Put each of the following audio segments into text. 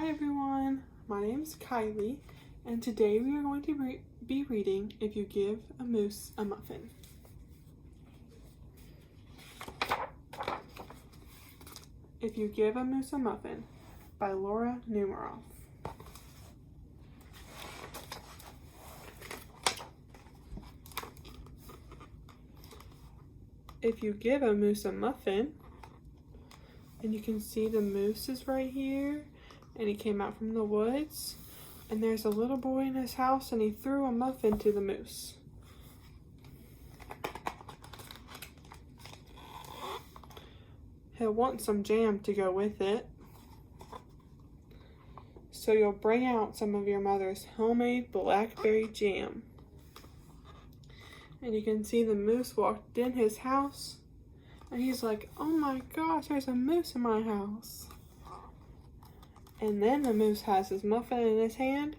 Hi everyone, my name is Kylie, and today we are going to be reading If You Give a Moose a Muffin. If You Give a Moose a Muffin by Laura Numeroff. If you give a moose a muffin, and you can see the moose is right here, and he came out from the woods, and there's a little boy in his house, and he threw a muffin to the moose. He'll want some jam to go with it, so you'll bring out some of your mother's homemade blackberry jam. And you can see the moose walked in his house, and he's like, "Oh my gosh, there's a moose in my house." And then the moose has his muffin in his hand,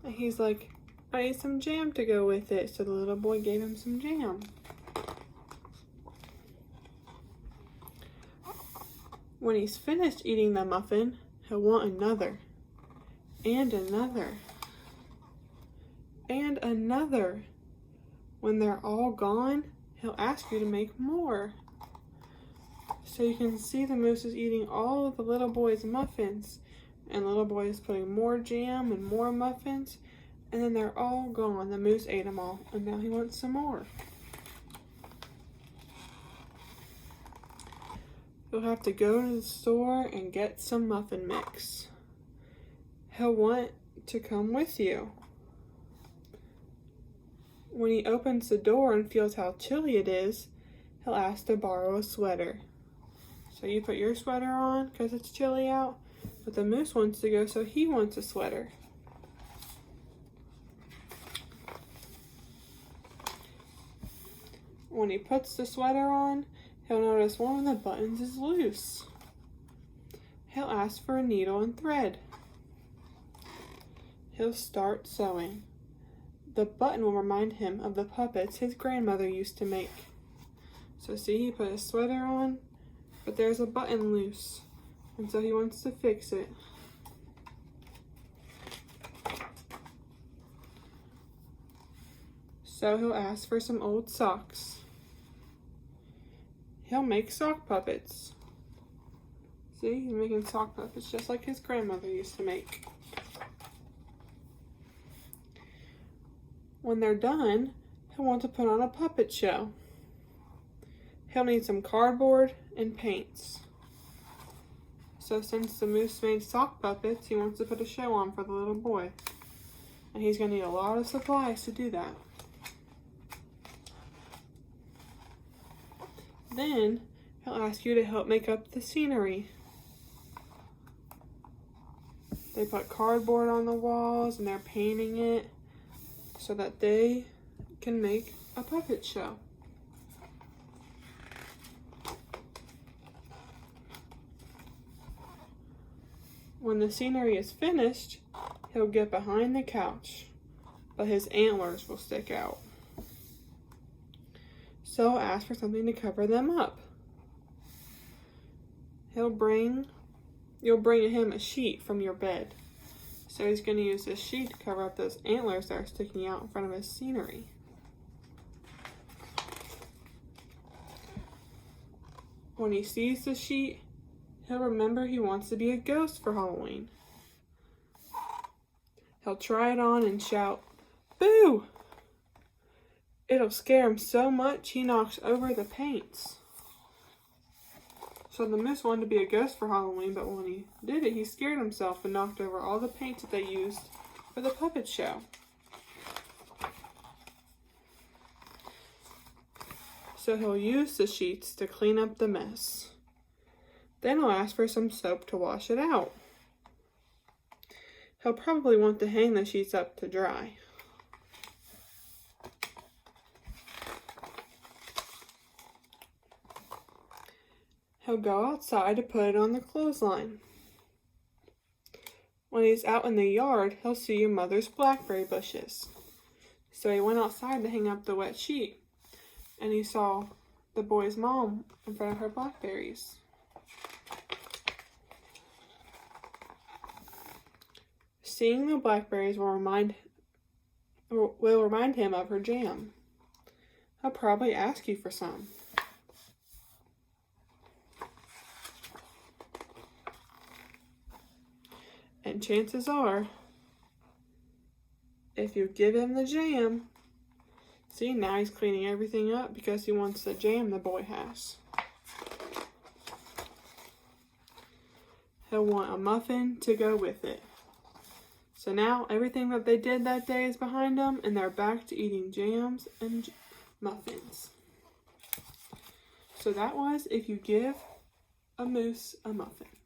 and he's like, "I need some jam to go with it." So the little boy gave him some jam. When he's finished eating the muffin, he'll want another, and another, and another. When they're all gone, he'll ask you to make more. So you can see the moose is eating all of the little boy's muffins, and the little boy is putting more jam and more muffins, and then they're all gone. The moose ate them all, and now he wants some more. You'll have to go to the store and get some muffin mix. He'll want to come with you. When he opens the door and feels how chilly it is, he'll ask to borrow a sweater. So you put your sweater on because it's chilly out, but the moose wants to go, so he wants a sweater. When he puts the sweater on, he'll notice one of the buttons is loose. He'll ask for a needle and thread. He'll start sewing. The button will remind him of the puppets his grandmother used to make. So see, he put his sweater on, but there's a button loose, and so he wants to fix it. So he'll ask for some old socks. He'll make sock puppets. See, he's making sock puppets just like his grandmother used to make. When they're done, he'll want to put on a puppet show. He'll need some cardboard and paints. So since the moose made sock puppets, he wants to put a show on for the little boy. And he's going to need a lot of supplies to do that. Then he'll ask you to help make up the scenery. They put cardboard on the walls and they're painting it so that they can make a puppet show. When the scenery is finished, he'll get behind the couch, but his antlers will stick out. So ask for something to cover them up. You'll bring him a sheet from your bed. So he's going to use this sheet to cover up those antlers that are sticking out in front of his scenery. When he sees the sheet, he'll remember he wants to be a ghost for Halloween. He'll try it on and shout, "Boo!" It'll scare him so much he knocks over the paints. So the moose wanted to be a ghost for Halloween, but when he did it, he scared himself and knocked over all the paints that they used for the puppet show. So he'll use the sheets to clean up the mess. Then he'll ask for some soap to wash it out. He'll probably want to hang the sheets up to dry. He'll go outside to put it on the clothesline. When he's out in the yard, he'll see your mother's blackberry bushes. So he went outside to hang up the wet sheet, and he saw the boy's mom in front of her blackberries. Seeing the blackberries will remind him of her jam. He'll probably ask you for some. And chances are, if you give him the jam, see, now he's cleaning everything up because he wants the jam the boy has. He'll want a muffin to go with it. So now everything that they did that day is behind them, and they're back to eating jams and muffins. So that was if you give a moose a muffin.